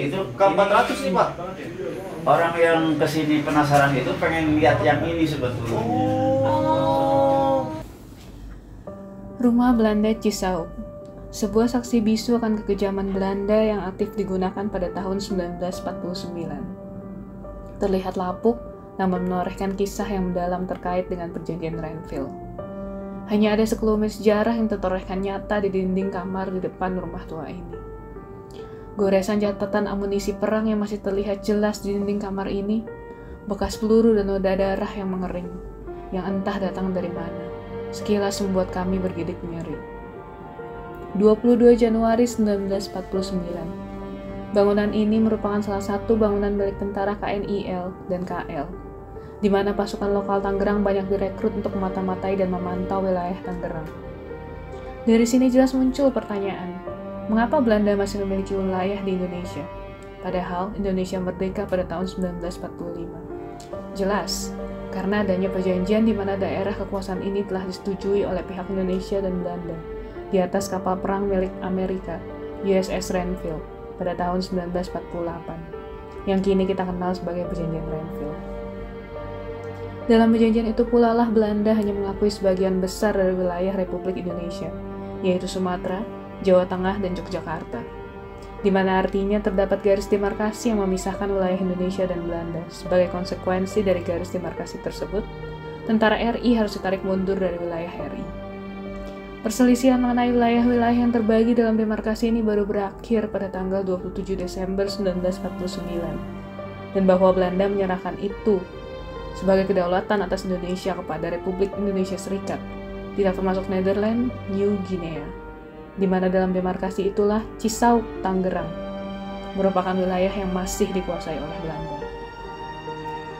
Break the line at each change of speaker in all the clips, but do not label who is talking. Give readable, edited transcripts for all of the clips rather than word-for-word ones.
itu
Ke 400 nih Pak.
orang yang kesini penasaran itu pengen lihat yang ini sebetulnya.
Rumah Belanda Cisauk, sebuah saksi bisu akan kekejaman Belanda yang aktif digunakan pada tahun 1949. Terlihat lapuk, namun menorehkan kisah yang mendalam terkait dengan perjanjian Renville. Hanya ada sekelumit sejarah yang tertorehkan nyata di dinding kamar di depan rumah tua ini. Goresan catatan amunisi perang yang masih terlihat jelas di dinding kamar ini, bekas peluru dan noda darah yang mengering, yang entah datang dari mana, sekilas membuat kami bergidik nyeri. 22 Januari 1949. Bangunan ini merupakan salah satu bangunan milik tentara KNIL dan KL, di mana pasukan lokal Tangerang banyak direkrut untuk memata-matai dan memantau wilayah Tangerang. Dari sini jelas muncul pertanyaan, mengapa Belanda masih memiliki wilayah di Indonesia, padahal Indonesia merdeka pada tahun 1945? Jelas, karena adanya perjanjian di mana daerah kekuasaan ini telah disetujui oleh pihak Indonesia dan Belanda di atas kapal perang milik Amerika, USS Renville, pada tahun 1948, yang kini kita kenal sebagai Perjanjian Renville. Dalam perjanjian itu pula lah Belanda hanya mengakui sebagian besar dari wilayah Republik Indonesia, yaitu Sumatera, Jawa Tengah, dan Yogyakarta, di mana artinya terdapat garis demarkasi yang memisahkan wilayah Indonesia dan Belanda. Sebagai konsekuensi dari garis demarkasi tersebut, tentara RI harus ditarik mundur dari wilayah RI. Perselisihan mengenai wilayah-wilayah yang terbagi dalam demarkasi ini baru berakhir pada tanggal 27 Desember 1949, dan bahwa Belanda menyerahkan itu sebagai kedaulatan atas Indonesia kepada Republik Indonesia Serikat, tidak termasuk Nederland, New Guinea, di mana dalam demarkasi itulah Cisauk, Tangerang, merupakan wilayah yang masih dikuasai oleh Belanda.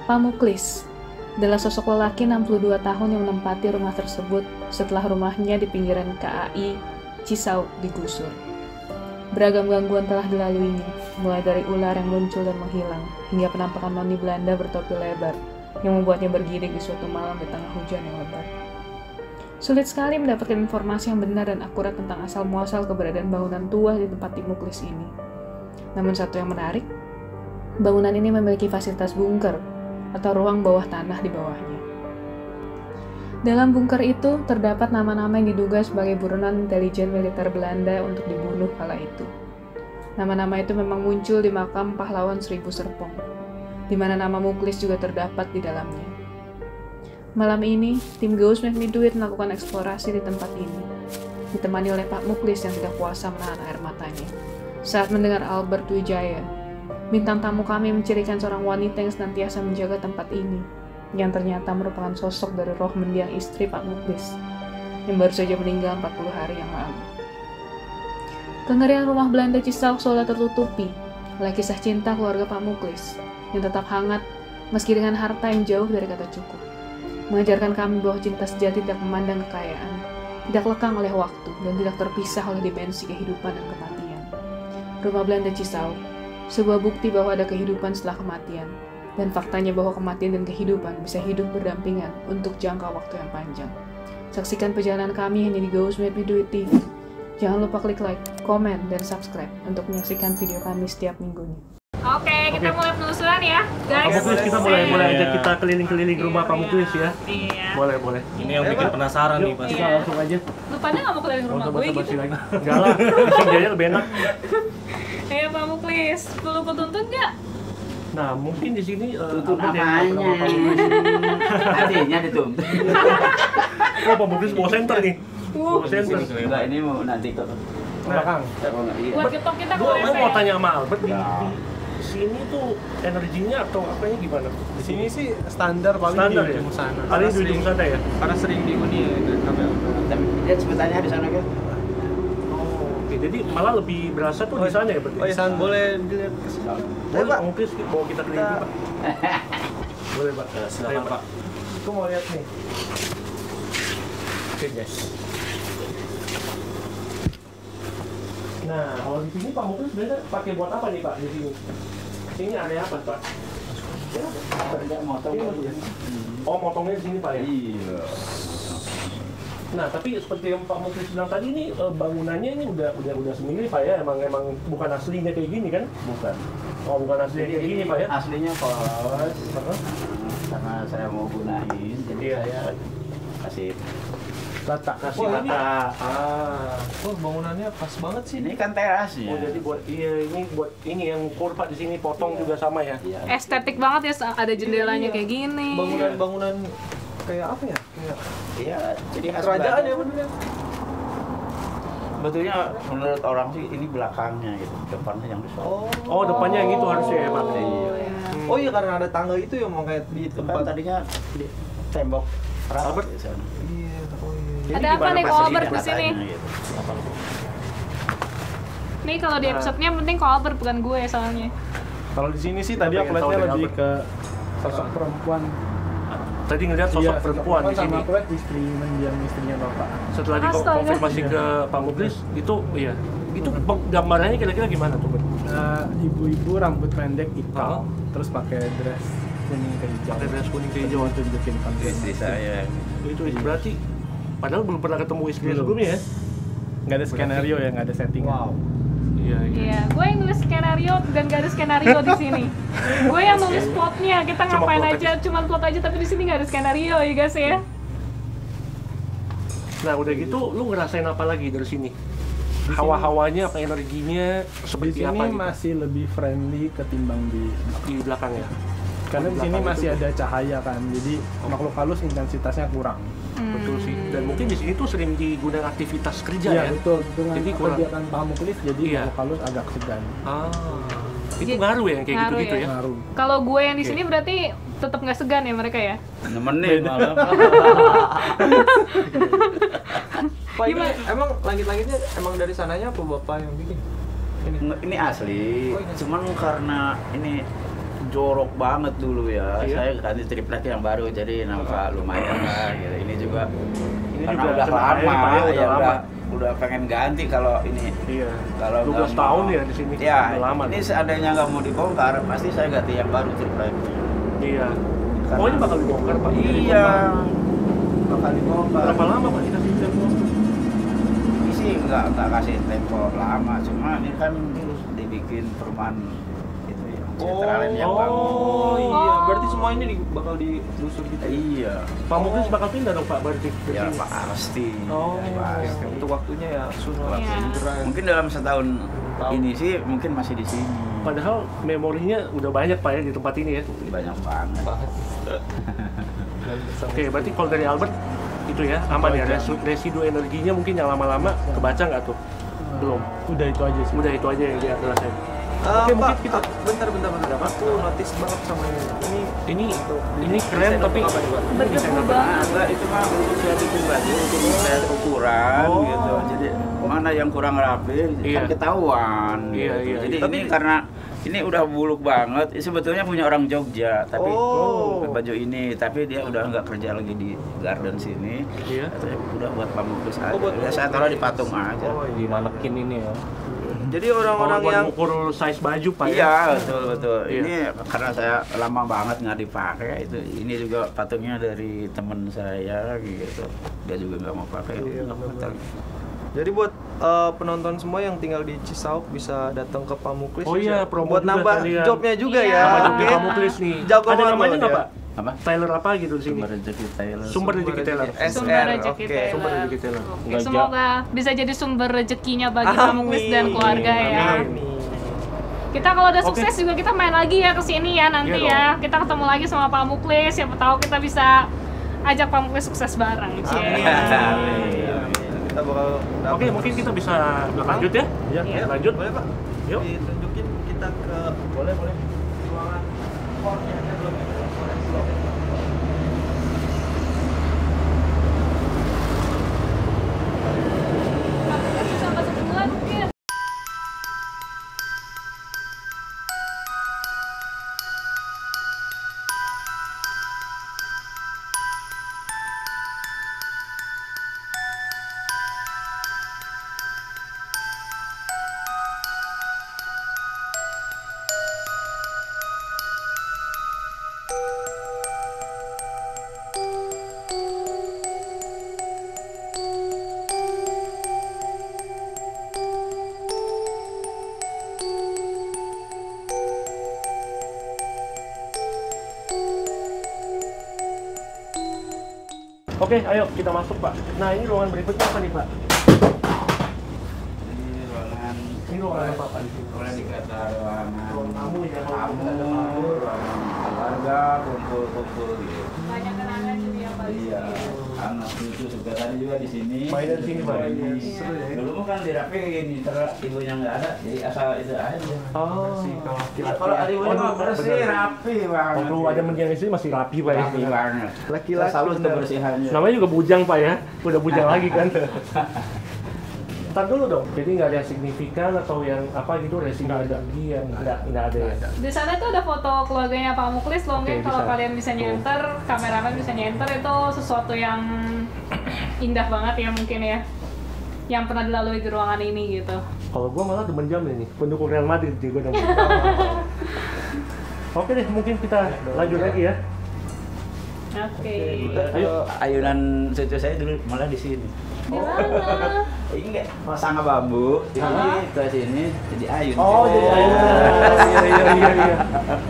Pak Muklis adalah sosok lelaki 62 tahun yang menempati rumah tersebut setelah rumahnya di pinggiran KAI Cisauk digusur. Beragam gangguan telah dilaluinya, mulai dari ular yang muncul dan menghilang, hingga penampakan noni Belanda bertopi lebar, yang membuatnya bergidik di suatu malam di tengah hujan yang lebat. Sulit sekali mendapatkan informasi yang benar dan akurat tentang asal-muasal keberadaan bangunan tua di tempat Pak Muklis ini. Namun satu yang menarik, bangunan ini memiliki fasilitas bunker, atau ruang bawah tanah di bawahnya. Dalam bunker itu terdapat nama-nama yang diduga sebagai buronan intelijen militer Belanda untuk dibunuh kala itu. Nama-nama itu memang muncul di makam pahlawan Seribu Serpong, di mana nama Muklis juga terdapat di dalamnya. Malam ini, tim Ghost Make Me Do It melakukan eksplorasi di tempat ini, ditemani oleh Pak Muklis yang tidak kuasa menahan air matanya saat mendengar Albert Wijaya, bintang tamu kami, mencirikan seorang wanita yang senantiasa menjaga tempat ini, yang ternyata merupakan sosok dari roh mendiang istri Pak Muklis, yang baru saja meninggal 40 hari yang lalu. Kengerian rumah Belanda Cisauk seolah tertutupi oleh kisah cinta keluarga Pak Muklis, yang tetap hangat meski dengan harta yang jauh dari kata cukup, mengajarkan kami bahwa cinta sejati tidak memandang kekayaan, tidak lekang oleh waktu, dan tidak terpisah oleh dimensi kehidupan dan kematian. Rumah Belanda Cisauk, sebuah bukti bahwa ada kehidupan setelah kematian, dan faktanya bahwa kematian dan kehidupan bisa hidup berdampingan untuk jangka waktu yang panjang. Saksikan perjalanan kami hanya di Ghost Make Me Do It TV. Jangan lupa klik like, komen, dan subscribe untuk menyaksikan video kami setiap minggunya.
Oke, kita mulai penelusuran ya, guys.
Pak Muklis, kita boleh ajak kita keliling-keliling rumah Pak Muklis ya.
Iya.
Boleh.
Ini yang bikin penasaran nih Pak.
Kita langsung aja.
Lu pada nggak mau keliling rumah gue gitu?
lagi. Enggak lah, sini lebih enak.
Ayo Pak Muklis, perlu petuntut nggak?
Nah, mungkin di sini
Tutup
apa
namanya.
Pak Muklis?
Artinya ditutup.
Oh, Pak Muklis bawa center nih. Bawa center.
Enggak, ini mau nanti kok.
Belakang.
Oh, enggak, iya.
Buat ketok kita
Gua
kalau
mau tanya sama Albert di sini tuh energinya atau apanya gimana?
Di sini sih standar paling
Standar
di
ya?
ujung sana.
Paling di ujung sana ya?
Karena sering dihuni dan kami
Tapi lihat sebutannya di sana kan.
Oh, oke. Jadi malah lebih berasa tuh di sana ya berarti?
Oh, Isan boleh dilihat ke sana.
Boleh Pak Muklis bawa kita keliling Pak. Boleh Pak.
Silakan
Ayo,
Pak.
Aku mau lihat nih. Oke guys. Nah, kalau di sini Pak Muklis sebenarnya pakai buat apa nih Pak di sini? Sini ada apa Pak?
Kerja motor.
Oh, motongnya di sini Pak ya?
Iya.
Nah, tapi seperti yang Pak Muklis bilang tadi ini bangunannya ini udah sendiri Pak ya, emang bukan aslinya kayak gini kan?
Bukan.
Oh, bukan aslinya kayak gini Pak ya?
Aslinya polos. Karena saya mau gunain, jadi
Iya.
saya kasih
Kasih
Oh, ini-
rata.
Oh, bangunannya pas banget sih.
ini kan terasnya.
Oh, jadi buat ini buat ini yang ukur Pak di sini potong juga sama ya?
Iya.
Estetik banget ya, ada jendelanya kayak gini.
Bangunan kayak apa ya? Kayak
Iya, jadi khas
kerajaan
Belanda.
ya bener.
Sebetulnya menurut orang sih ini belakangnya gitu, depannya yang besar.
Oh, depannya yang itu harusnya ya Pak?
Iya.
Oh iya, karena ada tangga itu yang mau kayak di
Itu kan
tempat.
tadinya di tembok rapat
Albert?
di sana.
Iya, oh iya.
Jadi
Ada apa
gimana
nih
Pak
kalau
sih?
Albert di sini?
Katanya gitu.
Nih kalau di
Nah.
episode-nya yang penting kok Albert bukan gue soalnya.
Kalau di sini sih tadi
Pengen
aku
tahu
lihatnya
dari
lebih
Albert.
ke sosok perempuan.
Tadi ngeliat sosok perempuan di sini.
Sama aku lihat istri mendiang istrinya bapak.
Setelah
Astaga.
dikonfirmasi ke Pak Muklis, itu iya. Itu gambarannya kira-kira gimana tuh? Bud?
Ibu-ibu rambut pendek
Oh.
hitam, terus pakai dress kuning ke hijau.
Pakai dress kuning ke hijau.
Tunjukin konten.
Istri saya.
Itu berarti padahal belum pernah ketemu istrinya
Belum.
sebelumnya ya?
Nggak ada skenario ya, nggak ada settingan.
Wow.
Iya, iya.
Iya, gue yang nulis skenario dan gak ada skenario di sini. Gue yang nulis plotnya, kita
Cuma
ngapain
plot
aja, cuma plot aja, tapi di sini gak ada skenario ya guys ya.
Nah, udah gitu lu ngerasain apa lagi dari sini? Hawa-hawanya, apa energinya,
Di
seperti
sini
apa gitu?
masih lebih friendly ketimbang
Di belakang ya?
karena di sini
belakang
masih
itu.
ada cahaya kan, jadi makhluk halus intensitasnya kurang.
Betul sih. Dan mungkin di sini tuh sering digunakan aktivitas kerja
Iya
ya?
betul, dengan
Jadi kurang.
kegiatan Pak Muklis jadi
Iya.
makhluk halus agak segan.
Ah, itu
Jadi-
ngaruh ya yang kayak
ngaruh
gitu-gitu
ya.
ya?
Ngaruh.
Kalau gue yang di
Oke.
sini berarti tetap nggak segan ya mereka ya.
Nemenin malah.
Pak, ini
Gimana?
emang langit-langitnya emang dari sananya apa bapak yang bikin? Ini.
Ini asli,
Oh, ini.
cuman karena ini jorok banget dulu ya.
Iya.
Saya ganti triplek yang baru, jadi nampak lumayan lah. Gitu. Ini juga
Ini
karena
juga
udah
kena
lama,
air, Pak, ya, udah
ya
lama.
udah pengen ganti kalau ini.
Iya.
Kalau
12
nggak
tahun
mau-
ya di sini.
Ya,
Udah lama.
ini
tuh.
seandainya nggak mau dibongkar, pasti saya ganti yang baru tripleknya.
Iya.
Karena-
Oh, ini bakal dibongkar, Pak?
Iya, bakal dibongkar.
Berapa lama, Pak, kita bisa dibongkar?
Ini sih nggak kasih tempo lama, cuma ini kan dibikin perumahan itu ya, Citralen yang baru.
Oh iya, berarti semua ini bakal digusur gitu.
Iya,
Pak Muklis bakal pindah dong, Pak, berarti ke
ya
sini?
pasti.
Oh,
Ya, pasti.
Untuk waktunya ya sunat
Iya.
segera.
Mungkin dalam setahun ini sih mungkin masih di sini.
Padahal memorinya udah banyak, Pak, ya, di tempat ini ya?
Banyak banget.
Oke, berarti kalau dari Albert, itu ya, aman ya, residu energinya mungkin yang lama-lama kebaca nggak tuh? Belum.
Udah itu aja sih.
Udah itu aja yang dia rasain.
Oke,
mungkin
Pak,
kita-
bentar. Aku notice banget sama ini.
Ini keren tapi
Berdebu banget.
Enggak, itu mah untuk saya bikin baju, untuk saya ukuran
Oh.
gitu. Jadi mana yang kurang rapi,
Iya.
kan ketahuan.
Iya,
gitu.
iya,
Jadi
iya.
ini karena ini udah buluk banget. Ini sebetulnya punya orang Jogja, tapi
Oh.
baju ini, tapi dia udah nggak kerja lagi di garden sini.
Iya.
Katanya udah buat Pak Muklis aja.
Oh, buat
Ya, saya taruh di patung aja.
Oh
Di
iya.
manekin ini ya.
Jadi orang-orang
buat
yang
ukur size baju, Pak, ya?
Iya, betul.
Iya.
Ini karena saya lama banget nggak dipakai. Ini juga patungnya dari teman saya gitu. Dia juga nggak mau pakai.
Iya,
Udah,
benar.
patang.
Jadi buat penonton semua yang tinggal di Cisauk bisa datang ke Pak Muklis.
Oh iya,
bisa-
promo
buat
juga
nambah
sekalian.
jobnya juga
Iya.
ya.
Sama
Oke.
Jogja Pak Muklis nih.
Jago
Ada
banget
namanya
loh
nggak,
dia.
Pak?
Apa?
Tyler apa gitu di sini?
Sumber rezeki Thailand.
Sumber rezeki Taylor.
Sumber
SR,
rezeki
oke.
Taylor.
Sumber rezeki Taylor.
Oke,
Nggak
semoga bisa jadi sumber rezekinya bagi Pak Muklis dan keluarga ya.
Amin.
Kita kalau udah
Oke.
sukses juga kita main lagi ya ke sini ya nanti
Iya
ya. Kita ketemu lagi sama Pak Muklis, siapa tahu kita bisa ajak Pak Muklis sukses bareng. Cie.
Amin. Kita bakal
Oke, mungkin kita bisa lanjut ya?
Iya.
Lanjut.
Boleh, Pak?
Yuk.
Ditunjukin kita ke
Boleh.
ruangan core-nya belum ya?
Pak Muklis bisa masuk duluan mungkin.
Oke, ayo kita masuk Pak. Nah ini ruangan berikutnya apa nih Pak?
Ini ruangan apa Pak? Boleh dikata ruangan
tamu ya,
ruangan keluarga, kumpul-kumpul gitu.
Banyak kenangan jadi apa di
Iya,
sini.
anak cucu juga tadi juga di sini.
Mainan di sini, Pak.
Iya.
Seru
ya.
Dulu mah kan dirapiin, terus ibunya nggak ada, jadi asal itu aja.
Oh,
Kalau ada ibunya mah bersih, rapi banget.
waktu ada mendiang istri masih rapi Pak ya.
Rapi banget.
Laki-laki
Selalu
bener.
kebersihannya.
Namanya juga bujang Pak ya, udah bujang lagi kan. Ntar dulu dong, jadi nggak ada yang signifikan atau yang apa gitu, racing lagi yang nggak ada ya.
Di sana tuh ada foto keluarganya Pak Muklis loh, mungkin
Oke,
kalau
bisa.
kalian bisa nyenter, kameramen bisa nyenter, itu sesuatu yang indah banget ya mungkin ya, yang pernah dilalui di ruangan ini gitu.
Kalau gua malah demen jam ini, pendukung Real Madrid juga demen. Oke deh, mungkin kita lanjut lagi ya.
Oke.
Ayo, ayunan cucu saya dulu malah di sini.
Di mana?
Ini nggak masang bambu, ini ke sini jadi ayun.
Oh, jadi ayunan. Iya.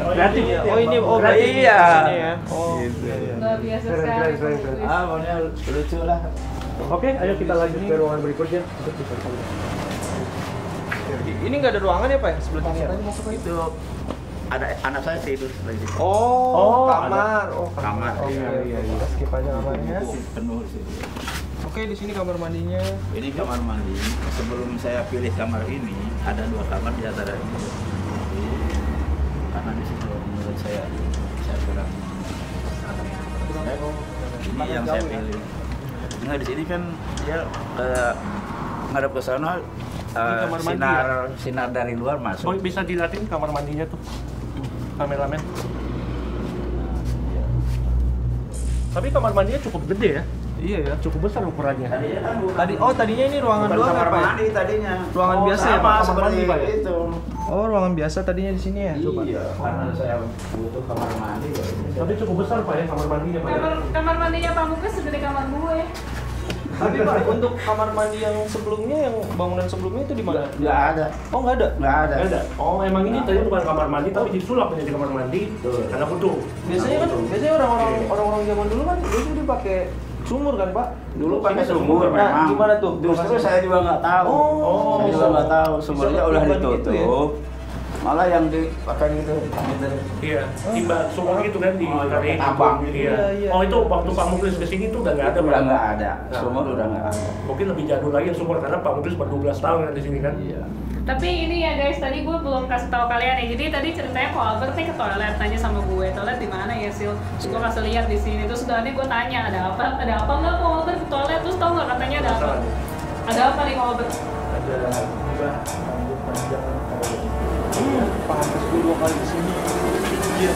Berarti
Oh ini
berarti
iya.
di sini ya. Oh.
Gitu.
Luar biasa
Keren,
sekali
keren,
Pak
keren, keren.
Muklis.
Ah, pokoknya lucu lah.
Oke, ayo kita lanjut ke ruangan berikutnya.
Ini nggak ada ruangan ya Pak ya sebelah sini?
Itu ada anak saya tidur sebelah situ.
Oh, kamar. Oh,
Kamar.
Oh, iya. Kita skip aja kamarnya.
Penuh di situ.
Oke, di sini kamar mandinya.
Ini kamar mandi. Sebelum saya pilih kamar ini, ada 2 kamar di antara ini. Karena di situ menurut saya kurang. Ini yang saya pilih. Nah di sini kan dia ngadep ke sana,
kamar mandi
sinar dari luar
Oh,
masuk.
bisa dilihatin kamar mandinya tuh. Kameramen. Tapi kamar mandinya cukup gede ya.
Iya ya.
Cukup besar ukurannya.
Tadinya kan bukan,
Tadinya ini ruangan
bukan
doang
kamar
ya Pak? ya?
mandi tadinya.
Ruangan biasa ya,
sama
Pak?
seperti
Kamar mandi, Pak, ya?
itu.
Oh, ruangan biasa tadinya di sini ya?
Iya, karena saya butuh kamar mandi.
Tapi cukup besar Pak ya kamar mandinya Pak. Ya?
Kamar mandinya Pak Muklis segede kamar gue.
Tapi Pak, untuk kamar mandi yang sebelumnya, yang bangunan sebelumnya itu di mana?
Nggak ada,
Oh, nggak ada?
nggak ada.
Ada. Oh, emang ini tadi bukan kamar mandi tapi disulap menjadi kamar mandi karena butuh.
Biasanya kan, orang-orang zaman dulu kan biasanya dipakai sumur kan Pak?
Dulu pakai sumur
Nah,
memang.
gimana tuh?
Justru saya juga nggak tahu.
Oh,
saya juga nggak tahu. Sumurnya
bisa
udah
dibuat
ditutup.
gitu ya?
Malah yang dipakai gitu.
Iya, timba sumur gitu kan di
Oh,
kali
tambang.
Iya.
Iya.
Oh, itu waktu Pak Muklis kesini tuh udah nggak ada.
Udah
Pak?
nggak ada.
Nah.
Sumur udah nggak ada.
Mungkin lebih jadul lagi sumur karena Pak Muklis baru 12 tahun kan di sini kan.
Iya.
Tapi ini ya guys, tadi gue belum kasih tahu kalian ya. Jadi tadi ceritanya Ko Albert nih ke toilet, tanya sama gue, toilet di mana ya Sil? Terus gue kasih lihat di sini. Terus udah gue tanya ada apa nggak Ko Albert ke toilet? Terus tau nggak katanya ada apa? Ada apa nih Ko Albert?
Ada rambut panjang.
Pantes gue 2 kali kesini.
Iya,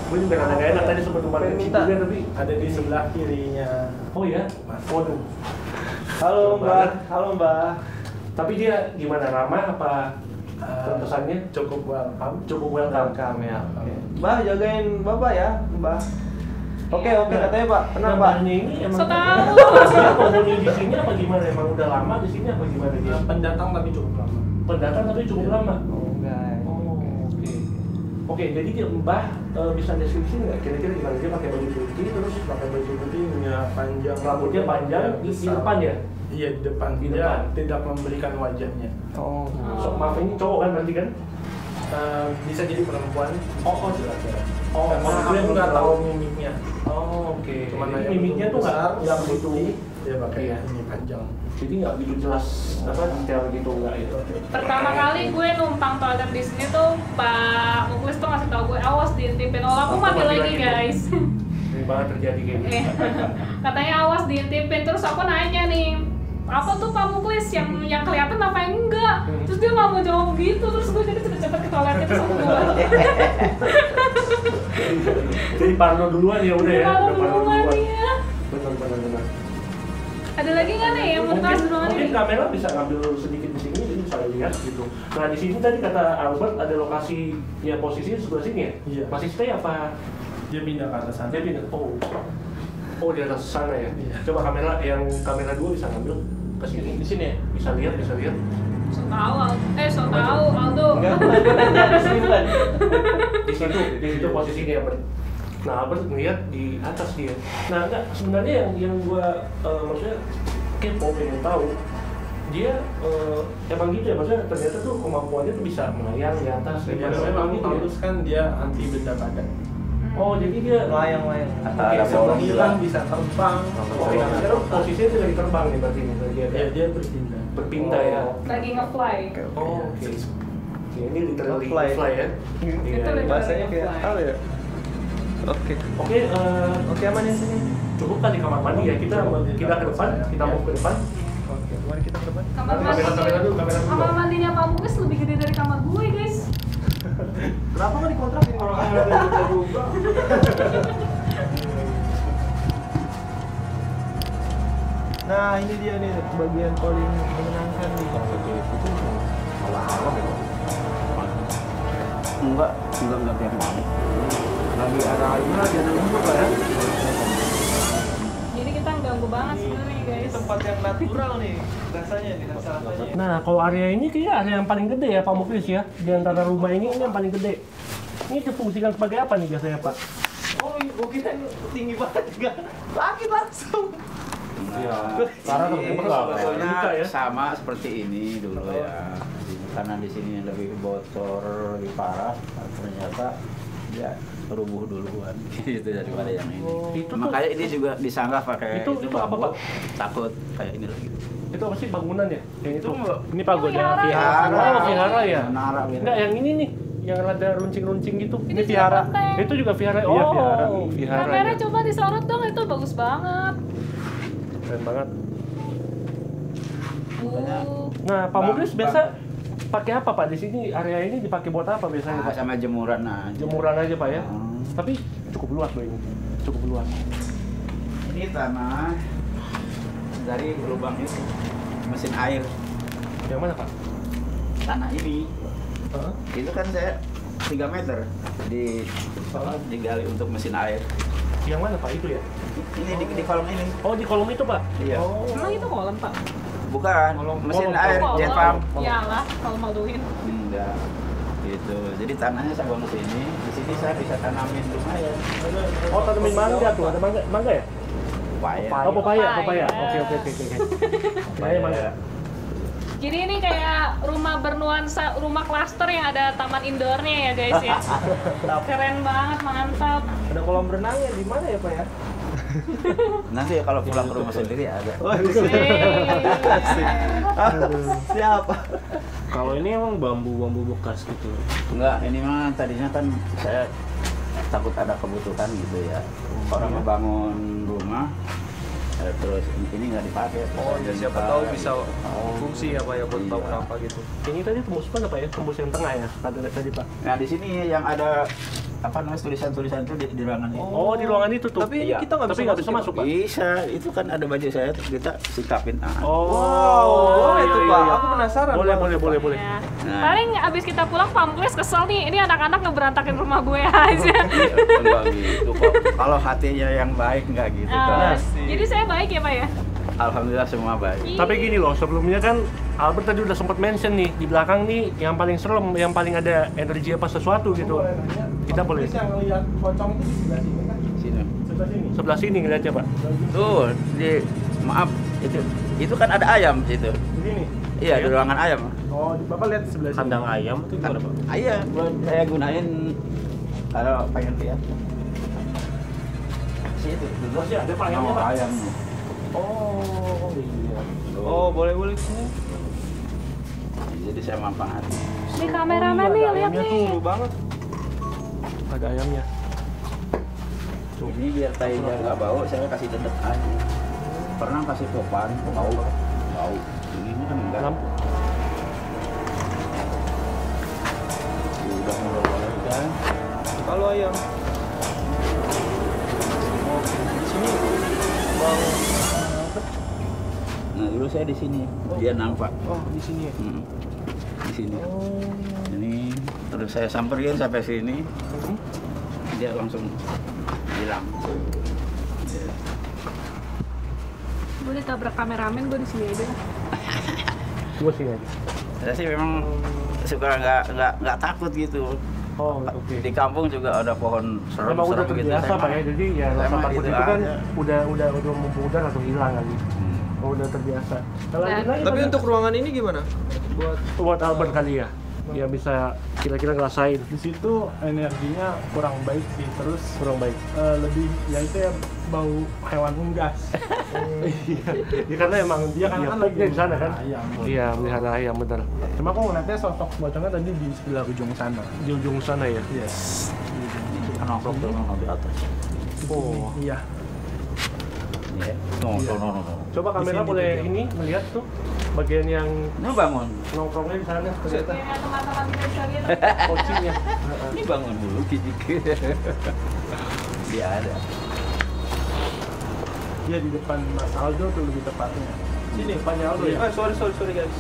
gue juga rada nggak enak tadi sempat kemarin
Pengen
minta
minta.
tapi
Ada di sebelah kirinya.
oh ya, waduh.
Halo Mbak, halo Mbak.
Tapi dia gimana, ramah apa kesannya?
Cukup welcome.
Cukup welcome.
Welcome ya. Oke. Mbak, jagain Bapak ya, Mbak. Oke, katanya Pak. Kenapa Pak?
Mbaknya ini emang
So tahu.
dia penghuni di sini apa gimana? Emang udah lama di sini apa gimana dia?
Pendatang tapi cukup lama.
Pendatang tapi cukup lama.
Oh, enggak.
Oh, oke. Oke, jadi dia Mbah bisa deskripsi nggak kira-kira gimana dia pakai baju putih terus
Pakai baju putih, punya panjang.
rambutnya panjang di
besar.
depan ya?
Iya di depan.
Di
Dia
depan.
tidak memberikan wajahnya.
Oh.
So, maaf ini cowok kan berarti kan?
Bisa jadi perempuan.
Oh, jelas ya. Oh,
Karena
maksud
aku
gue
nggak
bukan
tahu mimiknya.
Oh, oke.
Cuman
Jadi
yang
mimiknya tuh
besar,
nggak begitu.
putih, dia pakai
Iya.
ini panjang.
Jadi nggak begitu jelas apa detail gitu nggak itu.
Pertama kali gue numpang toilet di sini tuh Pak Muklis tuh ngasih tau gue awas diintipin. Oh aku mati lagi guys.
Sering banget terjadi kayak gitu.
Katanya awas diintipin. Terus aku nanya nih, apa tuh Pak Muklis yang kelihatan apa yang enggak? Terus dia nggak mau jawab gitu. Terus gue jadi cepet-cepet ke toilet itu sama gue.
Jadi parno duluan ya udah ya.
Kalau
Udah parno
duluan ya.
Benar.
Ada lagi nggak nih yang mau bahas di ruangan
Mungkin
ini?
kamera bisa ngambil sedikit di sini jadi bisa lihat gitu. Nah di sini tadi kata Albert ada lokasi ya posisinya sebelah sini ya.
Iya.
Masih stay apa?
Dia pindah ke atas sana.
Dia pindah. Oh di atas sana ya.
Iya.
Coba kamera 2 bisa ngambil ke sini.
Di sini ya?
Bisa lihat.
So tahu Aldo.
Enggak, gue nanya di sini bukan?
Di situ posisinya ya. Nah, Albert ngeliat di atas dia. Nah, enggak, sebenarnya yang gua maksudnya kepo pengen tahu dia emang gitu ya, maksudnya ternyata tuh kemampuannya tuh bisa melayang di atas.
Ya,
Gimana
memang
gitu ya?
Paulus kan dia anti benda badan.
Oh, jadi dia
Melayang-layang.
Ada
Bisa
bolong
menghilang,
juga.
bisa terbang.
Oh, iya, sekarang posisinya tuh lagi terbang nih berarti nih dia.
Ya, dia berpindah.
Berpindah ya.
Lagi nge-fly.
Oh, oke. Ya, ini literally
Fly.
fly ya.
Itu
Iya.
Bahasanya kayak apa ya? Oke.
Oke,
Oke, aman ya sini.
cukup kan di kamar mandi ya. Kita ke depan, kita mau ke depan.
Oke, mari kita ke depan.
Kamar
Kamera dulu, kamera dulu.
Kamar mandinya Pak Bukes lebih gede dari kamar gue, guys.
Kenapa nggak dikontrakin kalau kamera ada juga? Nah, ini dia nih bagian paling menyenangkan nih.
Enggak tiap malam.
Lagi ada airnya, dia ada rumput lah ya.
Jadi kita ganggu banget sebenarnya, guys.
Tempat yang natural nih, rasanya nih rasa-rasanya.
Nah, kalau area ini kayaknya area yang paling gede ya Pak Muklis ya. Di antara rumah ini yang paling gede. Ini difungsikan sebagai apa nih biasanya Pak?
Oh, kira tinggi banget enggak? Langit langsung.
Karena
sebetulnya
buka ya.
sama seperti ini dulu ya. Karena di sini lebih bocor, lebih parah. Ternyata dia rubuh duluan gitu daripada yang ini.
Itu tuh-
Makanya ini juga disanggah pakai
Itu apa,
bambu.
Pak?
Takut kayak ini lagi.
Itu apa sih bangunan ya? Yang itu.
Ini pagoda
Vihara.
vihara.
Oh, vihara ya.
Menara.
Enggak, yang ini nih, yang rada runcing-runcing gitu.
Ini vihara. Benteng.
Itu juga vihara.
Iya,
Oh,
vihara.
vihara.
Kamera
ya.
coba disorot dong, itu bagus banget.
Keren banget.
Uh,
Nah, Pak Muklis biasa pakai apa Pak di sini? Area ini dipakai buat apa biasanya
Nah,
Pak?
sama jemuran aja.
Jemuran aja Pak ya.
Hmm.
Tapi cukup luas loh ini. Cukup luas.
Ini tanah dari lubang itu mesin air.
Yang mana Pak?
Tanah ini
Heeh.
itu kan saya 3 meter digali untuk mesin air.
Yang mana Pak itu ya?
Ini di kolom ini.
Oh, di kolom itu Pak?
Iya.
Oh.
emang itu kolam, Pak?
Bukan, mesin
kolom.
air jet pump.
Iyalah, kalau maluin.
Enggak. Gitu. Jadi tanahnya saya bawa ke sini. Di sini saya bisa tanamin lumayan.
Oh, tanamin mangga tuh. Ada mangga, mangga ya?
Pepaya.
Oh, papaya,
Papaya.
papaya. Oke. Papaya mangga.
Jadi ini kayak rumah bernuansa, rumah klaster yang ada taman indoornya ya guys ya. Keren banget, mantap.
Ada kolam renangnya di mana ya, Pak ya?
Nanti ya kalau pulang ke rumah sendiri ada.
Oh, di sini. Siapa?
Kalau ini emang bambu-bambu bekas gitu.
Enggak, ini mah tadinya kan saya takut ada kebutuhan gitu ya. Orang ngebangun rumah terus ini nggak dipakai.
Oh, ya siapa tahu bisa
Oh.
fungsi ya, Pak ya, buat
Iya.
bangun apa gitu.
Ini tadi tembus mana Pak ya? Tembus yang tengah ya? Tadi Pak.
Nah di sini yang ada apa namanya tulisan-tulisan itu di ruangan ini.
Oh, di ruangan itu tuh.
Tapi ini
Iya.
kita nggak
Tapi
bisa,
nggak bisa masuk Pak.
Bisa, itu kan ada baju saya kita sikapin.
Oh,
Wow, boleh tuh,
iya,
Pak.
iya.
Aku penasaran.
Boleh,
banget,
boleh,
Pak.
boleh.
Ya.
Nah.
Paling abis kita pulang Pak Muklis kesel nih, ini anak-anak ngeberantakin rumah gue aja.
Enggak gitu kok. Kalau hatinya yang baik nggak gitu.
Ah,
Kan.
jadi saya baik ya Pak ya?
Alhamdulillah semua baik.
Tapi gini loh, sebelumnya kan Albert tadi udah sempat mention nih, di belakang nih yang paling serem, yang paling ada energi apa sesuatu gitu. Kita boleh
Yang ngeliat pocong itu di sebelah sini kan?
Sini.
Sebelah sini.
sebelah sini ngeliatnya Pak.
Tuh, maaf itu kan ada ayam situ.
Di sini.
Iya, di ruangan ayam.
Oh, Bapak lihat di sebelah sini.
Kandang ayam itu gimana Pak?
Iya, buat saya gunain kalau pengen lihat. Situ, dulu
Masih ada Pak ayamnya, Pak?
ayamnya.
Oh, iya.
Oh, boleh sini.
Jadi saya manfaat.
Nih kameramen nih, lihat
Ayamnya tuh
nih.
lucu banget.
Ada ayamnya.
Ini biar tainya nggak bau, saya kasih dedek aja. Pernah kasih topan, bau. Ini kan enggak.
Lampu.
Udah mulai kan.
Kalau ayam. Oh, di sini Bang.
Nah, dulu saya di sini. Dia nampak.
Oh, di sini ya.
Di sini. Ini terus saya samperin sampai sini. Dia langsung hilang.
Gue ditabrak kameramen, gue di sini aja.
Gua sini aja.
Saya sih memang suka nggak takut gitu.
Oh, oke.
Di kampung juga ada pohon
Memang udah
serem-serem gitu.
terbiasa Pak ya, jadi ya rasa
Emang
takut
gitu
itu kan
aja.
udah memudar atau hilang kali. Oh, udah terbiasa. Kalau
Nah,
lagi
Tapi untuk ruangan ini gimana?
buat Albert kali ya, dia bisa kira-kira ngerasain
Di situ energinya kurang baik sih, terus
kurang baik.
lebih ya itu ya bau hewan unggas.
Ya karena emang dia kan
lagi
di sana kan.
ayam.
Iya, melihara ayam bener.
Cuma aku ngeliatnya sosok pocongnya tadi di sebelah ujung sana.
Di ujung sana ya.
Yes.
Nongkrong tuh di atas.
Oh.
Iya.
Iya. Nongkrong.
Coba kamera
sini
boleh
juga.
ini melihat tuh bagian yang
Ini bangun.
nongkrongnya di sana ternyata
Ya, teman-teman kita bisa lihat.
coachingnya.
Ini bangun dulu gitu. Dia ada.
Iya di depan Mas Aldo tuh lebih tepatnya.
Sini depannya Aldo ya.
Sorry guys.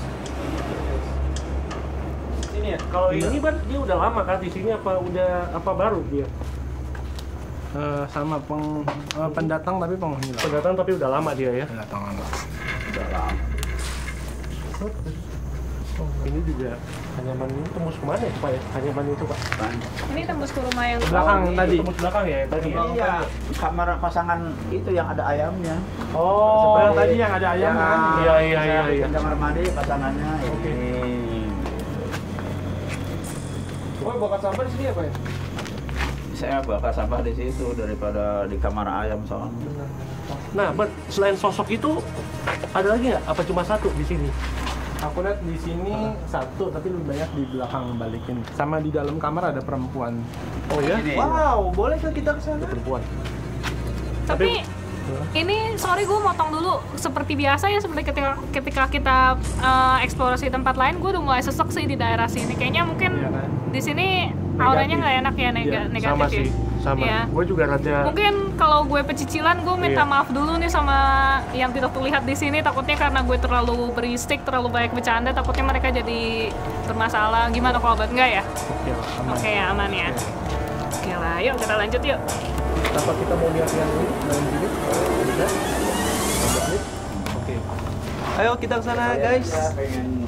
Sini ya.
Kalau ini Ban dia udah lama kan di sini apa baru dia?
Sama pendatang tapi penghuni lah.
Pendatang tapi udah lama dia ya.
Pendatang lama.
Udah lama.
Oh, ini juga Hanyaman ini tembus kemana ya Pak ya? Hanyaman itu Pak?
Ini tembus ke rumah yang
Belakang tadi.
Tembus belakang ya tadi ya?
Iya, kamar pasangan itu yang ada ayamnya.
Oh,
Yang tadi yang ada ayam kan?
Iya.
Kamar mandi pasangannya
Oke.
ini.
Oh, bakal sampah di sini ya, Pak ya?
Saya bakal sampah di situ daripada di kamar ayam soalnya.
Nah, Bert, selain sosok itu ada lagi nggak? Apa cuma satu di sini?
Aku lihat di sini satu, tapi lebih banyak di belakang balikin. Sama di dalam kamar ada perempuan.
Oh ya?
Ini.
Wow, boleh ke kita ke sana?
Ada perempuan.
Tapi ini sorry gue motong dulu, seperti biasa ya, seperti ketika kita eksplorasi tempat lain, gue udah mulai sesek sih di daerah sini. Kayaknya mungkin
Iya kan?
di sini auranya nggak enak ya,
Iya,
negatif
Sama
ya.
sih, sama.
Iya.
Gue juga rada
Mungkin kalau gue pecicilan, gue minta
Iya.
maaf dulu nih sama yang tidak terlihat di sini. Takutnya karena gue terlalu berisik, terlalu banyak bercanda, takutnya mereka jadi bermasalah. Gimana kalau buat enggak ya?
Oke lah, aman.
Oke ya, aman ya. Oke lah, yuk kita lanjut yuk.
apa kita mau lihat yang ini dalam bilik? Bisa? Balik? Oke.
Ayo kita ke sana, guys.
Saya pengen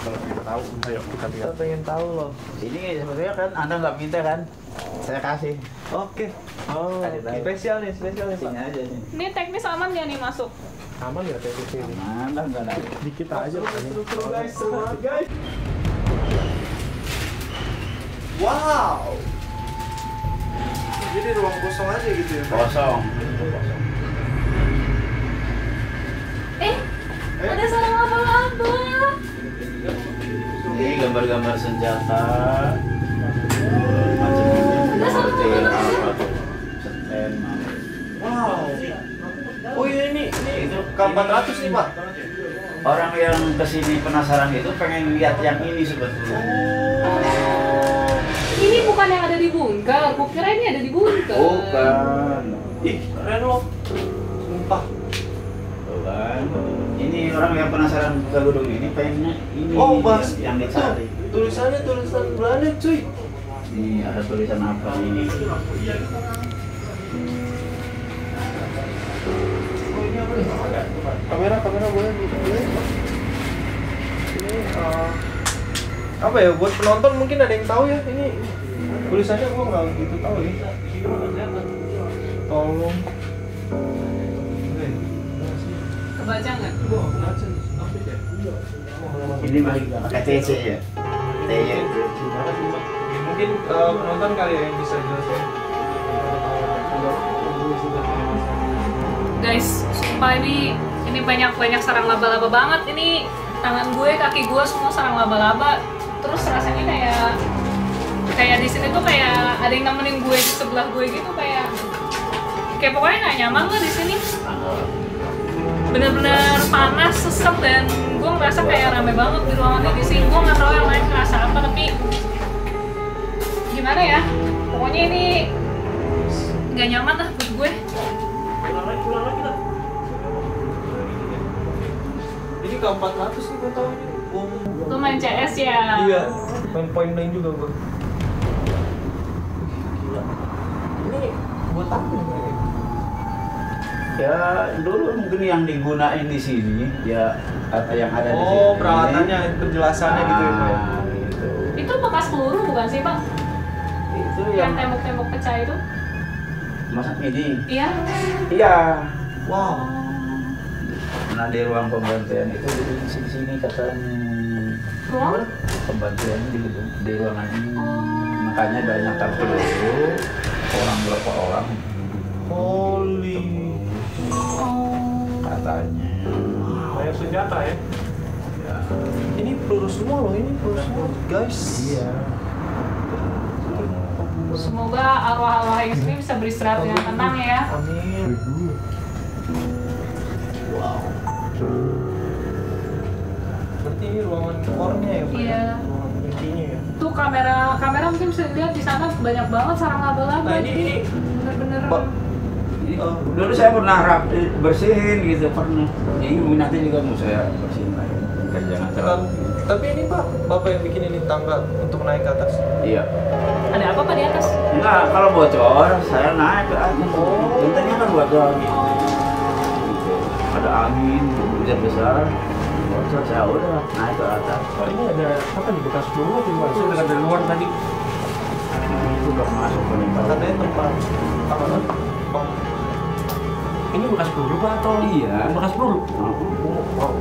kalau pengen tahu.
Ayo kita lihat.
Kita pengen tahu loh.
Ini sebenarnya kan Anda nggak minta kan? Saya kasih.
Oke. Oh,
Kasih tahu.
spesial nih, Pak.
Sini aja nih.
Ini teknis aman nggak nih masuk?
Aman ya teknis ini?
Mana nggak ada.
Dikit aja paling.
Seru guys, semangat guys. Wow. Jadi ruang kosong aja gitu ya, Pak?
Kosong.
Ada sarang laba-laba.
Ini gambar-gambar senjata. Macam-macam. Mortir, apa tuh? Setem.
Wow. Oh iya ini K400 nih, Pak.
Orang yang kesini penasaran itu pengen lihat yang ini sebetulnya.
Ini bukan yang ada di bunker. Kukira ini ada di bunker.
Bukan.
Ih, keren loh. Sumpah.
Bukan. Ini orang yang penasaran ke gedung ini pengennya ini
Oh, Mas.
yang dicari.
Tulisannya tulisan Belanda, cuy.
Ini ada tulisan apa ini?
Oh, ini apa nih? Kamera boleh gitu. Ini apa ya, buat penonton mungkin ada yang tahu ya, ini tulisannya gua nggak gitu tahu ya. Tolong.
Kebaca nggak?
Ini pakai TC ya. TC.
Mungkin penonton kali ya yang bisa jelasin.
Guys, sumpah ini banyak sarang laba-laba banget. Ini tangan gue, kaki gue semua sarang laba-laba. Terus rasanya kayak di sini tuh kayak ada yang nemenin gue di sebelah gue gitu, kayak pokoknya nggak nyaman lah di sini. Bener-bener panas, sesek, dan gue ngerasa kayak rame banget di ruangan ini. Di sini gue nggak tahu yang lain ngerasa apa, tapi gimana ya? Pokoknya ini nggak nyaman lah buat gue.
Pulang lagi lah.
Ini K400 nih gua tahu ini. Bom.
Lu main CS ya?
Iya, main point blank juga gua. Gila. Ini buat apa nih mereka?
Ya dulu mungkin yang digunain di sini ya apa yang ada di sini.
Oh, peralatannya, penjelasannya gitu ya, Pak ya.
Gitu.
Itu bekas peluru bukan sih, Pak?
Itu
Yang
yang
tembok-tembok pecah itu?
masa ini.
Iya.
Iya.
Wow.
Nah di ruang pembantian itu di sini katanya
Ruang?
pembantian di ruangan ini.
Oh.
Makanya banyak peluru orang berapa orang.
Holy.
Oh.
Katanya.
Banyak senjata ya.
Ya.
Ini peluru semua loh, ini peluru semua, guys.
Iya.
Semoga arwah-arwah yang sini bisa beristirahat dengan tenang ya.
Amin. Wow. Berarti ini ruangan core-nya ya, Pak?
Iya.
Ruangan intinya ya.
Tuh kamera mungkin bisa dilihat di sana banyak banget sarang laba-laba.
Nah, ini
bener-bener.
Pak,
Ini dulu saya pernah bersihin gitu pernah. Ini nanti juga mau saya bersihin lagi. Biar jangan terlalu.
tapi ini Pak, Bapak yang bikin ini tangga untuk naik ke atas.
Iya.
Ada apa Pak di atas?
Enggak, kalau bocor saya naik ke atas. Gentengnya kan bocor gitu. Gitu. Ada angin besar. Bocor saya udah naik ke atas.
Oh, ini ada apa nih bekas peluru atau gimana? Saya dengar dari luar tadi.
Itu udah masuk ke dalam.
Katanya tempat apa? Bang.
Ini bekas peluru Pak atau?
Iya.
Bekas peluru. Wow.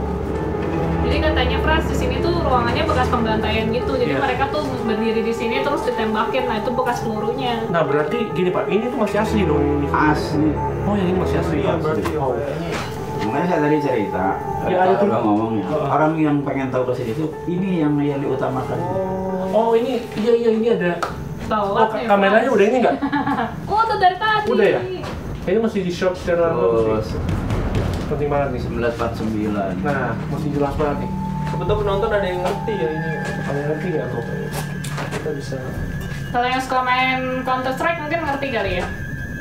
Jadi katanya Pras di sini tuh ruangannya bekas pembantaian gitu. Jadi
Iya.
mereka tuh berdiri di sini terus ditembakin. Nah itu bekas pelurunya.
Nah berarti gini Pak, ini tuh masih asli dong ini.
Asli.
Oh yang ini masih asli.
Iya,
Pak.
berarti ya,
Oh.
Pak, ini.
Makanya saya tadi cerita,
Ya, ada tuh.
udah ngomongnya.
Oh.
Orang yang pengen tahu ke sini tuh ini yang diutamakan.
Oh ini, iya ini ada. Oh
Bawa nih,
kameranya
Pras.
udah ini nggak?
Oh tuh dari tadi.
Udah ya? Ini masih di shot secara
Terus
penting banget nih.
1949.
Nah masih jelas banget nih.
Sebetulnya penonton ada yang ngerti ya ini.
Kalian ngerti nggak tuh? Kita bisa.
Kalau yang suka main Counter Strike mungkin ngerti kali ya.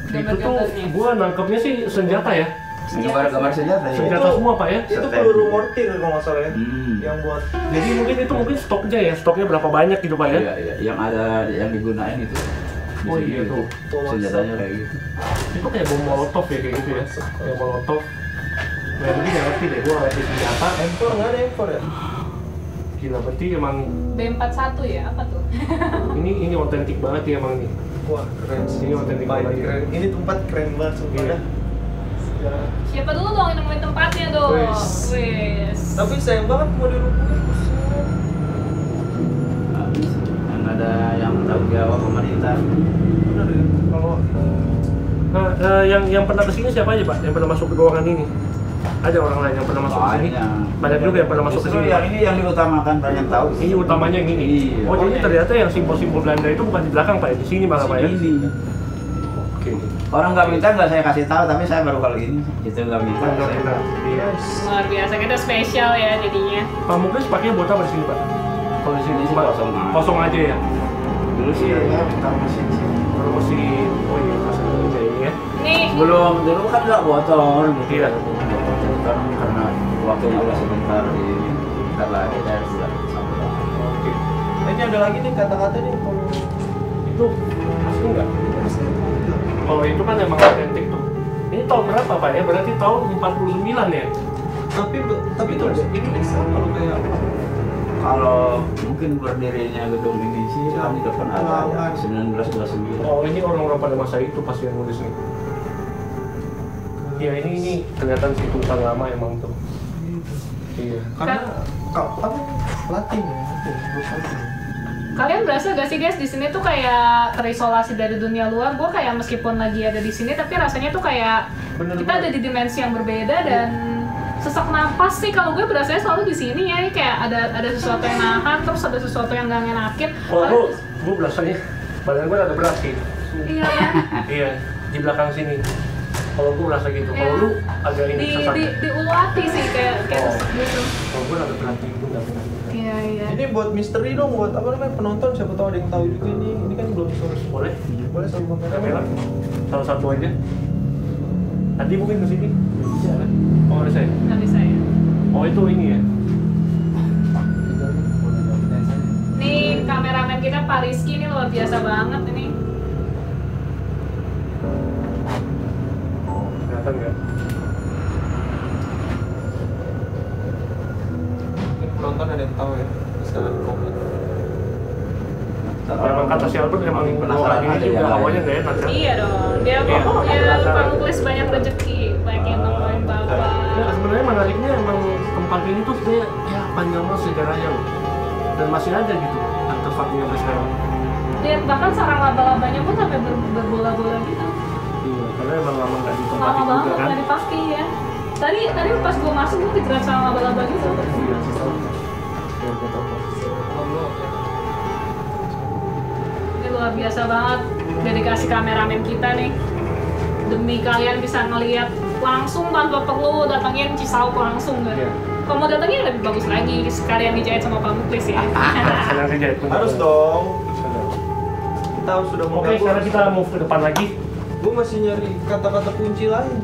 Itu tuh
Gambar-gambarnya.
gua nangkepnya sih senjata ya.
Ini gambar senjata ya.
Senjata semua Pak ya.
Itu peluru mortir kalau nggak salah ya. Yang buat
Jadi mungkin itu stoknya ya, stoknya berapa banyak gitu Pak ya?
Iya, iya. Yang ada yang digunain itu. Di
Oh
sini
iya
itu.
tuh.
Senjatanya kayak gitu.
Itu kayak bom molotov ya kayak gitu ya. Kayak molotov. Nah, ini nggak ngerti deh, gua ngerti senjata.
M4 nggak ada M4 ya?
Gila, berarti emang
B41 ya apa tuh?
ini otentik banget ya emang nih.
Wah keren sih.
Ini otentik
Baik,
banget.
keren. Ini tempat keren banget sumpah
Iya.
dah. Ya.
Siapa dulu dong yang nemuin tempatnya dong?
Wes.
Wes.
Tapi sayang banget mau dirubuhin.
Habis. Yang ada yang tanggung jawab pemerintah.
Bener ya. Kalau
Nah, yang pernah kesini siapa aja Pak? Yang pernah masuk ke ruangan ini? Ada orang lain yang pernah masuk ke sini? Banyak juga yang pernah masuk ke
Justru
sini.
yang ini yang diutamakan banyak tahu.
Ini utamanya yang ini.
Iya.
Oh, jadi ternyata yang simbol-simbol Belanda itu bukan di belakang Pak ya? Di sini malah Pak ya?
Ini.
Oke.
Orang nggak minta nggak saya kasih tahu, tapi saya baru kali ini. Itu nggak minta.
Benar,
saya
benar.
tahu.
Iya.
Luar biasa, kita spesial ya jadinya.
Pak Muklis pakainya buat apa di sini Pak? Kalau di sini
Ini sih
cuma
kosong aja.
aja ya?
Dulu sih ya taruh mesin sih.
Kalau masih, oh iya, masih aja ini ya.
Nih,
Belum dulu kan nggak bocor gitu.
Iya.
Kan karena waktunya udah sebentar ini. Bentar lagi saya sudah sampai.
Oke.
Nah, ini ada lagi nih kata-kata nih kalau
Itu asli nggak? Oh itu kan emang otentik tuh. Ini tahun berapa Pak ya? Berarti tahun 49 ya?
tapi
Itu
tuh
ada.
ini bisa kalau kayak
Kalau mungkin berdirinya gedung ini sih kan di depan ada ya 1929.
Oh ini orang-orang pada masa itu pas yang nulis nih. Ya ini kelihatan sih tulisan lama emang tuh. Iya.
karena kapan Latin ya? Latin.
kalian berasa gak sih guys di sini tuh kayak terisolasi dari dunia luar? Gue kayak meskipun lagi ada di sini, tapi rasanya tuh kayak
Bener
kita ada di dimensi yang berbeda dan sesak napas sih kalau gue berasanya selalu di sini ya. Ini kayak ada sesuatu yang nahan, terus ada sesuatu yang gak ngenakin.
Kalau gue berasanya badan gue ada berat sih.
Iya kan?
Iya di belakang sini. Kalau gue berasa gitu. Kalau
Iya.
lu agak ini sesak.
di ulu hati sih kayak
Oh.
gitu.
Kalau gue agak berat gitu nggak berat.
Iya iya.
Ini buat misteri dong, buat apa namanya penonton, siapa tahu ada yang tahu juga ini. Ini kan belum sore.
Boleh?
Boleh sama
Kamera? Salah satu aja. Tadi mungkin ke sini. Bisa kan? Oh ada saya.
Nggak bisa ya.
Oh itu ini ya.
Nih kameramen kita Pak Rizky ini luar biasa banget ini.
Kelihatan nggak?
Mungkin penonton ada yang tahu ya. Bisa komen.
Memang kata si Albert emang
penasaran
ini
aja
juga
ya.
hawanya nggak enak kan?
Iya dong, dia Pamuklis banyak rezeki, banyak yang nemuin bapak.
Ya, sebenarnya menariknya emang tempat ini tuh sebenarnya ya panjang banget sejarahnya loh. Dan masih ada gitu artefaknya sampai sekarang.
Dia bahkan sarang laba-labanya pun sampai berbola-bola gitu.
Iya, karena emang lama nggak ditempatin
Lama
juga
banget
kan.
nggak dipakai ya. Tadi pas gue masuk gue dijerat sama laba-laba gitu.
Iya, sih. Ya, gue tahu.
Ini luar biasa banget dedikasi kameramen kita nih. Demi kalian bisa ngelihat langsung tanpa perlu datangin Cisauk langsung kan.
Iya.
Kalau mau datangnya lebih bagus lagi, sekalian dijahit sama Pamuklis ya.
Senang sih jahit.
Harus dong. Kita sudah mau
Oke, sekarang kita move ke depan lagi.
Gue masih nyari kata-kata kunci lain.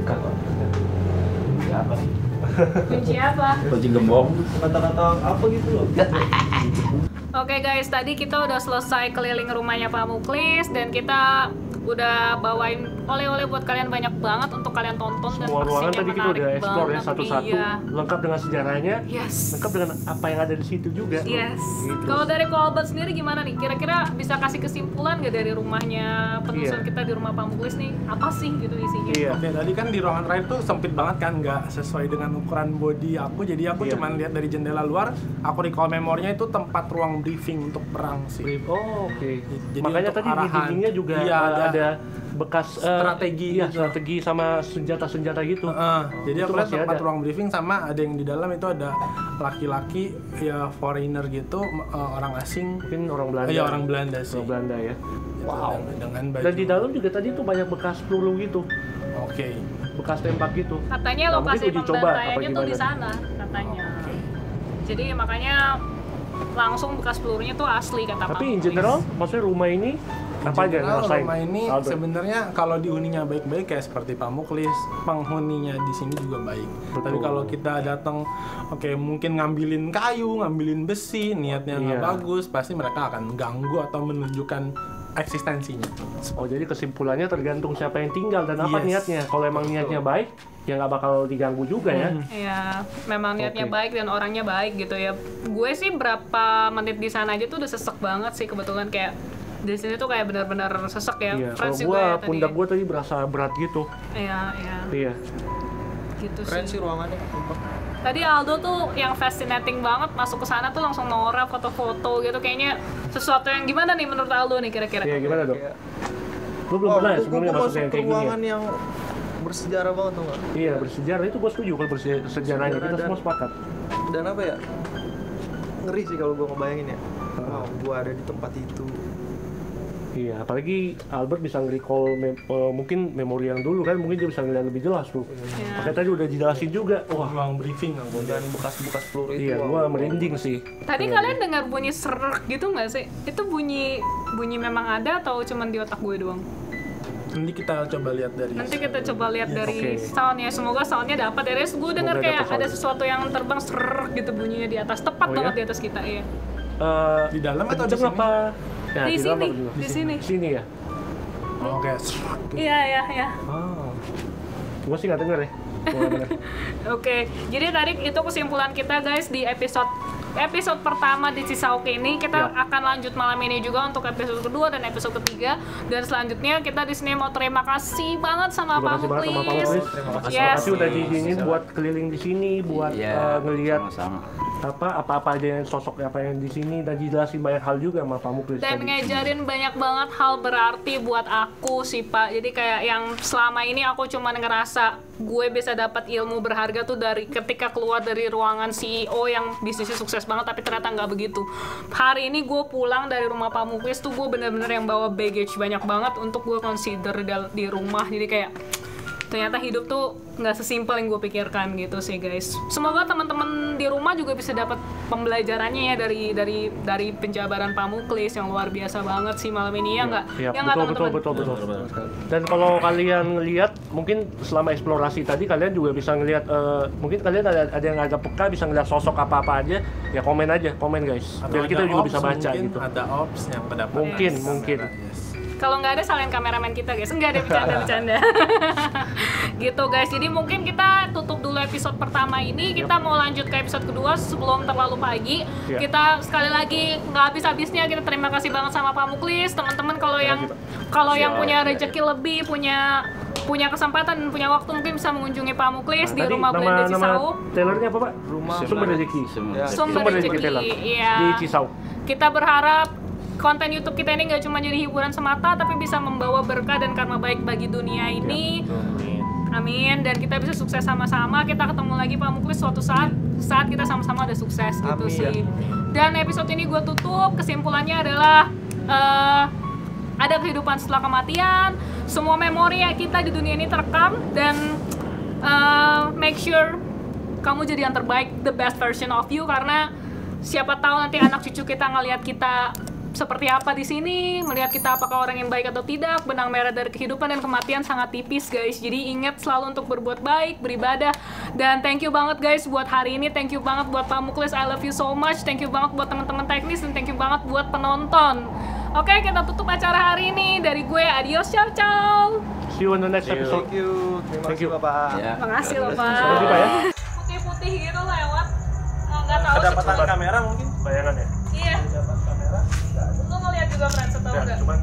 Siapa sih?
Kunci apa?
Kunci gembok.
Kata-kata apa gitu loh.
Oke guys, tadi kita udah selesai keliling rumahnya Pamuklis dan kita udah bawain oleh-oleh buat kalian banyak banget untuk kalian tonton dan
Semua ruangan
pastinya
tadi kita udah
menarik
explore ya
banget.
satu-satu,
Iya.
lengkap dengan sejarahnya,
Yes.
lengkap dengan apa yang ada di situ juga.
Yes.
Gitu.
Kalau dari Albert sendiri gimana nih? Kira-kira bisa kasih kesimpulan gak dari rumahnya penelusuran
Iya.
kita di rumah Pamuklis nih? Apa sih gitu isinya?
Iya.
Oke, tadi kan di ruangan terakhir tuh sempit banget kan, nggak sesuai dengan ukuran body aku. Jadi aku
Iya.
cuman lihat dari jendela luar. Aku recall memorinya itu tempat ruang briefing untuk perang sih.
Oh, oke.
Jadi
Makanya
untuk
tadi di
arahan.
dindingnya juga
Iya,
ada bekas
strategi
iya,
gitu.
strategi sama senjata-senjata gitu.
Jadi
Itu
aku lihat
masih
tempat
ada.
ruang briefing sama ada yang di dalam itu ada laki-laki ya foreigner gitu, orang asing.
Mungkin orang Belanda.
Iya, orang Belanda sih.
Orang Belanda ya.
Wow. Dengan baju.
Dan di dalam juga tadi tuh banyak bekas peluru gitu,
Oke.
bekas tembak gitu.
Katanya
Nah,
lokasi
mungkin uji coba apa
pembantaiannya tuh di
gimana?
sana katanya. Jadi makanya langsung bekas pelurunya tuh asli kata
Tapi in
Pamuklis.
general, maksudnya rumah ini apa aja yang
General,
ngerasain?
rumah ini
Albert?
sebenarnya kalau dihuninya baik-baik kayak seperti Pamuklis, penghuninya di sini juga baik. Tapi kalau kita datang, oke mungkin ngambilin kayu, ngambilin besi, niatnya nggak
Iya.
bagus, pasti mereka akan ganggu atau menunjukkan eksistensinya.
Oh, jadi kesimpulannya tergantung siapa yang tinggal dan apa
Yes.
niatnya. Kalau emang niatnya baik, ya nggak bakal diganggu juga ya.
Ya, memang niatnya
Oke.
baik dan orangnya baik gitu ya. Gue sih berapa menit di sana aja tuh udah sesek banget sih kebetulan kayak di sini tuh kayak benar-benar sesek ya.
Iya, kalau
Friends juga
gua
ya tadi.
pundak gua tadi berasa berat gitu.
Iya, iya.
Iya.
Gitu
Keren
sih.
sih ruangannya.
Tadi Aldo tuh yang fascinating banget masuk ke sana tuh langsung norak foto-foto gitu kayaknya sesuatu yang gimana nih menurut Aldo nih kira-kira?
Iya, gimana dong?
Kayak,
Lu belum pernah ya sebelumnya masuk
masuk
yang
ke
kayak gini ya?
ruangan yang bersejarah banget tuh nggak?
Iya, bersejarah itu gua setuju kalau bersejarahnya
Bersejarah
kita
dan-
semua sepakat.
Dan apa ya? Ngeri sih kalau gue ngebayangin ya. Wow, gue ada di tempat itu.
Iya, apalagi Albert bisa nge-recall mungkin memori yang dulu kan, mungkin dia bisa ngeliat lebih jelas tuh.
Iya.
Makanya tadi udah dijelasin juga. Wah,
Ruang briefing aku
Dan bekas-bekas peluru itu.
iya,
wow.
gua merinding sih.
Tadi kalian dengar bunyi serak gitu nggak sih? Itu bunyi memang ada atau cuman di otak gue doang?
Nanti kita coba lihat dari.
Nanti kita coba lihat dari
Oke.
soundnya. Semoga soundnya dapat ya. Gue dengar
Semoga
kayak
dapat
ada
sound.
sesuatu yang terbang serak gitu bunyinya di atas. Tepat
Oh,
banget
ya?
di atas kita ya.
Di dalam atau di
Kenceng
sini?
apa? Ya,
Di
dalam
sini,
apa juga?
di sini.
Sini ya?
Oke.
Iya, iya, iya.
Oh. Gua sih nggak denger ya. Gua nggak denger.
Oke, jadi tadi itu kesimpulan kita guys di episode pertama di Cisauk ini. Kita
Ya.
akan lanjut malam ini juga untuk episode kedua dan episode ketiga. Dan selanjutnya kita di sini mau terima kasih banget sama
Terima kasih banget sama Pak Muklis.
Terima kasih.
Yes.
Makasih udah diizinin buat keliling di sini, buat
Iya,
ngelihat
sama-sama.
apa aja yang sosok apa yang di sini dan dijelasin banyak hal juga sama Pak Muklis
Dan
tadi.
ngajarin banyak banget hal berarti buat aku sih Pak. Jadi kayak yang selama ini aku cuman ngerasa gue bisa dapat ilmu berharga tuh dari ketika keluar dari ruangan CEO yang bisnisnya sukses banget, tapi ternyata nggak begitu. Hari ini gue pulang dari rumah Pak Muklis tuh gue bener-bener yang bawa baggage banyak banget untuk gue consider di rumah. Jadi kayak ternyata hidup tuh nggak sesimpel yang gue pikirkan gitu sih guys. Semoga teman-teman di rumah juga bisa dapat pembelajarannya ya dari penjabaran Pak Muklis yang luar biasa banget sih malam ini ya nggak?
Iya,
Ya nggak teman-teman?
betul. Dan kalau kalian ngelihat, mungkin selama eksplorasi tadi kalian juga bisa ngelihat, mungkin kalian ada yang agak peka bisa ngelihat sosok apa aja, ya komen aja, komen guys.
Atau
Biar kita
ada
juga
ops,
bisa baca
mungkin
gitu.
ada ops yang pendapat.
Mungkin.
Yes.
Kalau nggak ada salahin kameramen kita guys. Enggak ada, bercanda. Gitu guys. Jadi mungkin kita tutup dulu episode pertama ini. Kita mau lanjut ke episode kedua sebelum terlalu pagi. Kita sekali lagi nggak habis-habisnya kita terima kasih banget sama Pak Muklis, teman-teman. Kalau yang punya rezeki lebih, punya kesempatan dan punya waktu mungkin bisa mengunjungi Pak Muklis di rumah Belanda Cisauk.
Trailernya apa Pak?
Rumah
Sumber Rezeki.
Sumber Rezeki. Iya.
Di Cisauk.
Kita berharap konten YouTube kita ini nggak cuma jadi hiburan semata, tapi bisa membawa berkah dan karma baik bagi dunia ini. Amin. Dan kita bisa sukses sama-sama. Kita ketemu lagi Pak Muklis suatu saat kita sama-sama ada sukses gitu sih. Dan episode ini gue tutup. Kesimpulannya adalah ada kehidupan setelah kematian. Semua memori kita di dunia ini terekam dan make sure kamu jadi yang terbaik, the best version of you, karena siapa tahu nanti anak cucu kita ngelihat kita seperti apa di sini, melihat kita apakah orang yang baik atau tidak. Benang merah dari kehidupan dan kematian sangat tipis guys. Jadi ingat selalu untuk berbuat baik, beribadah. Dan thank you banget guys buat hari ini. Thank you banget buat Pak Muklis, I love you so much. Thank you banget buat teman-teman teknis dan thank you banget buat penonton. Oke, kita tutup acara hari ini. Dari gue, adios, ciao ciao.
See you on the next episode.
Thank you. Terima kasih Bapak.
Makasih loh Pak.
Makasih Pak ya.
Putih-putih gitu lewat. Nggak tahu sih.
Kedapatan kamera mungkin?
Bayangan ya?
Iya.
Dapat kamera?
Lu ngeliat juga Friends atau enggak?
Cuman